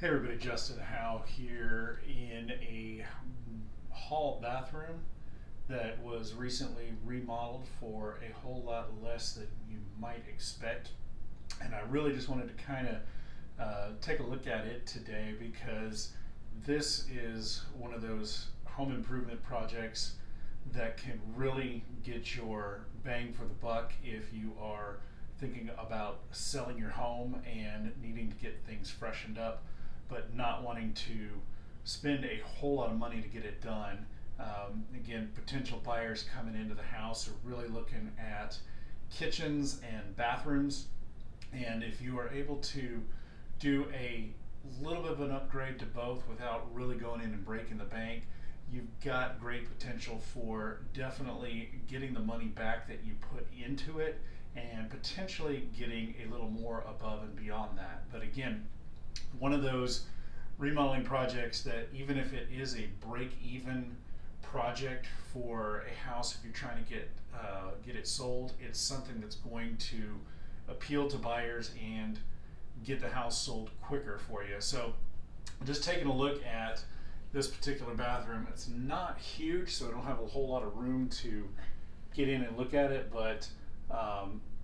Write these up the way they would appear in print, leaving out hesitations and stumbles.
Hey everybody, Justin Howe here in a hall bathroom that was recently remodeled for a whole lot less than you might expect. And I really just wanted to kind of take a look at it today because this is one of those home improvement projects that can really get your bang for the buck if you are thinking about selling your home and needing to get things freshened up, but not wanting to spend a whole lot of money to get it done. Again, potential buyers coming into the house are really looking at kitchens and bathrooms, and if you are able to do a little bit of an upgrade to both without really going in and breaking the bank, you've got great potential for definitely getting the money back that you put into it and potentially getting a little more above and beyond that. But again, one of those remodeling projects that even if it is a break-even project for a house, if you're trying to get it sold, it's something that's going to appeal to buyers and get the house sold quicker for you. So just taking a look at this particular bathroom, it's not huge, so I don't have a whole lot of room to get in and look at it, but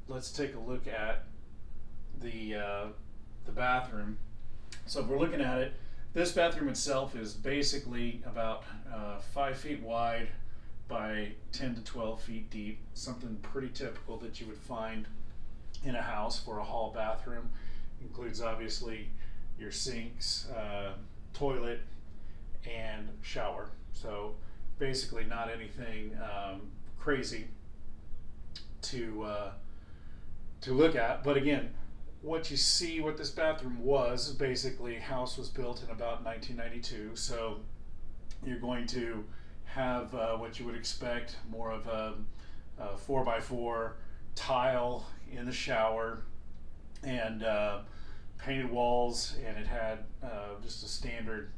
let's take a look at the bathroom. So if we're looking at it, this bathroom itself is basically about 5 feet wide by 10 to 12 feet deep, something pretty typical that you would find in a house for a hall bathroom. Includes obviously your sinks, toilet, and shower. So basically not anything crazy to look at. But again, what you see, what this bathroom was, basically house was built in about 1992. So you're going to have what you would expect, more of a 4x4 tile in the shower, and painted walls, and it had just a standard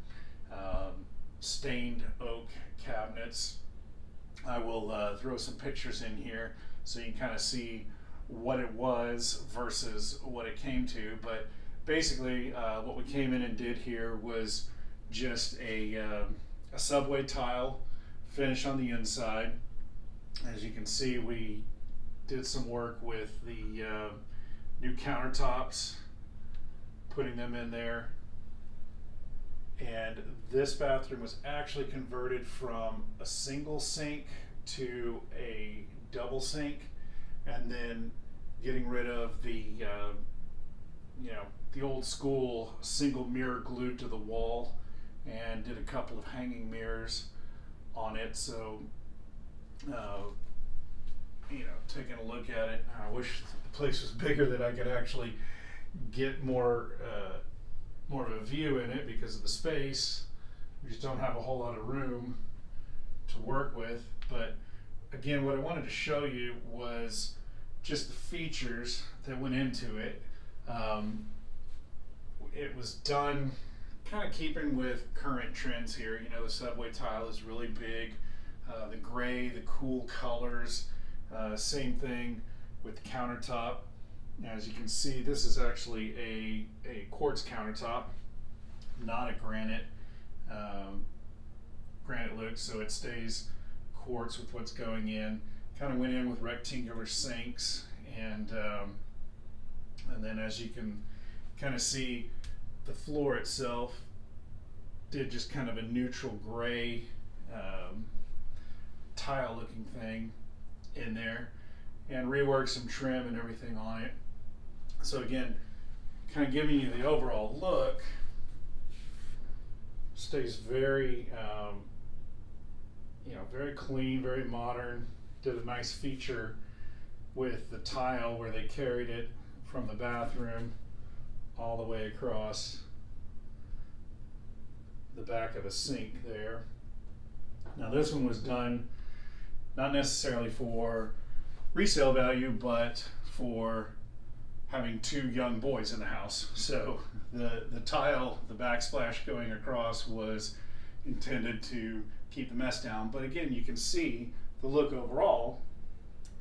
stained oak cabinets. I will throw some pictures in here so you can kind of see what it was versus what it came to. But basically what we came in and did here was just a subway tile finish on the inside. As you can see, we did some work with the new countertops, putting them in there. And this bathroom was actually converted from a single sink to a double sink, and then getting rid of the the old school single mirror glued to the wall, and did a couple of hanging mirrors on it. So taking a look at it, I wish the place was bigger that I could actually get more of a view in it because of the space. We just don't have a whole lot of room to work with. But again, what I wanted to show you was just the features that went into it. It was done kind of keeping with current trends here. The subway tile is really big. The gray, the cool colors. Same thing with the countertop. As you can see, this is actually a quartz countertop, not a granite look, so it stays quartz with what's going in. Kind of went in with rectangular sinks, and then as you can kind of see, the floor itself did just kind of a neutral gray tile looking thing in there, and reworked some trim and everything on it. So again, kind of giving you the overall look. Stays very very clean, very modern. Did a nice feature with the tile where they carried it from the bathroom all the way across the back of the sink there. Now this one was done not necessarily for resale value, but for having two young boys in the house. So the tile, the backsplash going across, was intended to keep the mess down. But again, you can see the look overall,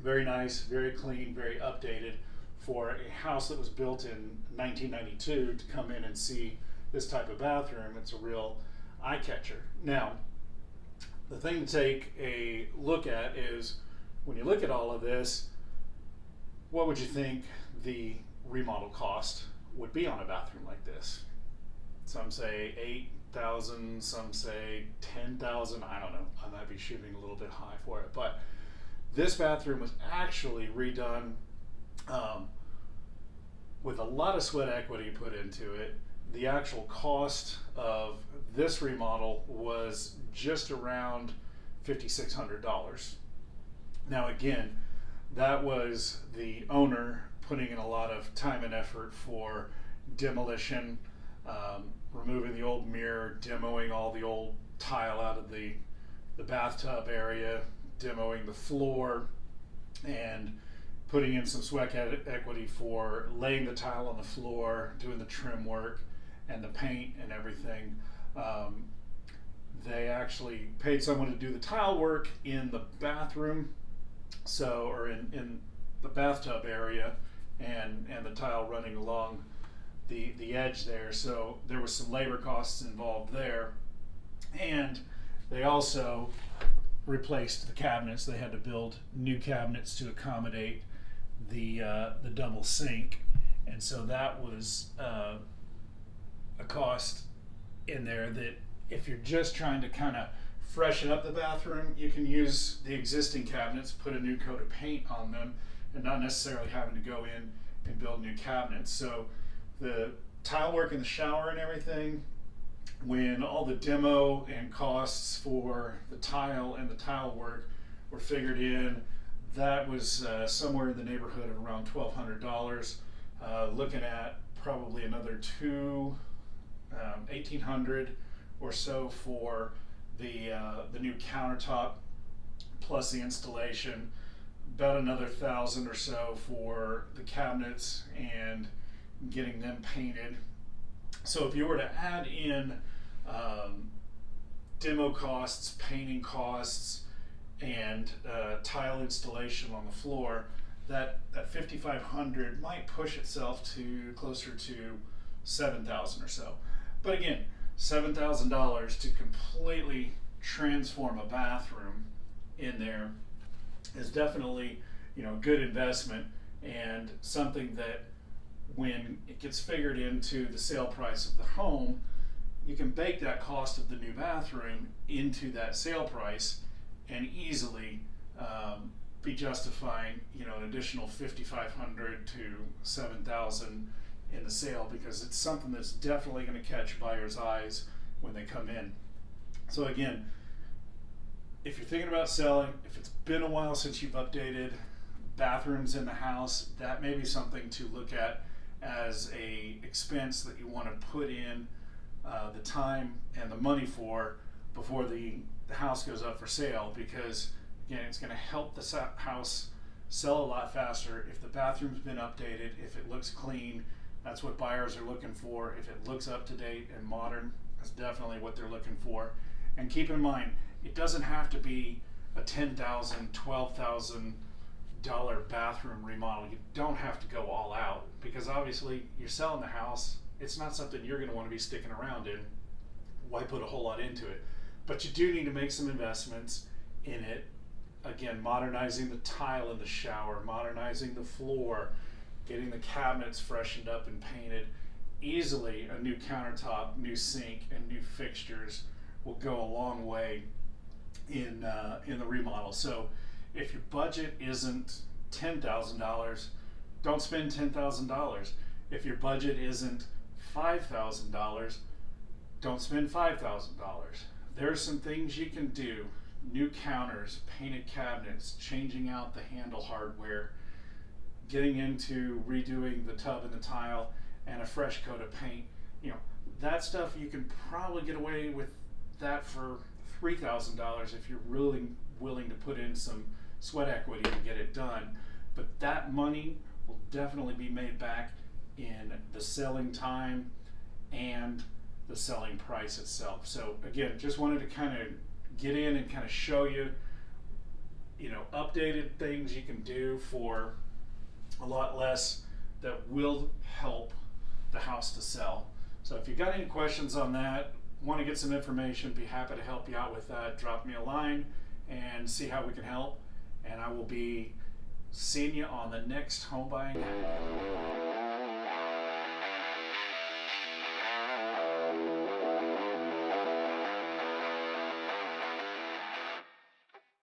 very nice, very clean, very updated for a house that was built in 1992 to come in and see this type of bathroom, it's a real eye catcher. Now, the thing to take a look at is when you look at all of this, what would you think the remodel cost would be on a bathroom like this? Some say 8,000, some say 10,000. I don't know. I might be shooting a little bit high for it, but this bathroom was actually redone with a lot of sweat equity put into it. The actual cost of this remodel was just around $5,600. Now again, that was the owner putting in a lot of time and effort for demolition, removing the old mirror, demoing all the old tile out of the bathtub area, demoing the floor, and putting in some sweat equity for laying the tile on the floor, doing the trim work and the paint and everything. They actually paid someone to do the tile work in the bathroom, or in the bathtub area, and the tile running along the edge there. So there was some labor costs involved there, and they also replaced the cabinets. They had to build new cabinets to accommodate the double sink, and so that was a cost in there that if you're just trying to kind of freshen up the bathroom, you can use the existing cabinets, put a new coat of paint on them, and not necessarily having to go in and build new cabinets. So the tile work in the shower and everything, when all the demo and costs for the tile and the tile work were figured in, that was somewhere in the neighborhood of around $1,200. Looking at probably another $1,800 or so for the new countertop plus the installation, about another $1,000 or so for the cabinets and getting them painted. So if you were to add in demo costs, painting costs, and tile installation on the floor, that $5,500 might push itself to closer to $7,000 or so. But again, $7,000 to completely transform a bathroom in there is definitely, a good investment, and something that when it gets figured into the sale price of the home, you can bake that cost of the new bathroom into that sale price and easily be justifying, an additional $5,500 to $7,000 in the sale, because it's something that's definitely going to catch buyers' eyes when they come in. So again, if you're thinking about selling, if it's been a while since you've updated bathrooms in the house, that may be something to look at as a expense that you want to put in the time and the money for before the house goes up for sale, because again, it's going to help the house sell a lot faster if the bathroom's been updated, if it looks clean. That's what buyers are looking for. If it looks up to date and modern, that's definitely what they're looking for. And keep in mind, it doesn't have to be a $10,000, $12,000 bathroom remodel. You don't have to go all out, because obviously you're selling the house. It's not something you're going to want to be sticking around in. Why put a whole lot into it? But you do need to make some investments in it. Again, modernizing the tile in the shower, modernizing the floor, getting the cabinets freshened up and painted. Easily a new countertop, new sink, and new fixtures will go a long way in the remodel. So if your budget isn't $10,000, don't spend $10,000. If your budget isn't $5,000, don't spend $5,000. There's some things you can do: new counters, painted cabinets, changing out the handle hardware, getting into redoing the tub and the tile, and a fresh coat of paint. That stuff you can probably get away with that for $3,000 if you're really willing to put in some sweat equity to get it done. But that money will definitely be made back in the selling time and the selling price itself. So again, just wanted to kind of get in and kind of show you, updated things you can do for a lot less that will help the house to sell. So if you got any questions on that, want to get some information, be happy to help you out with that. Drop me a line and see how we can help. And I will be seeing you on the next home buying.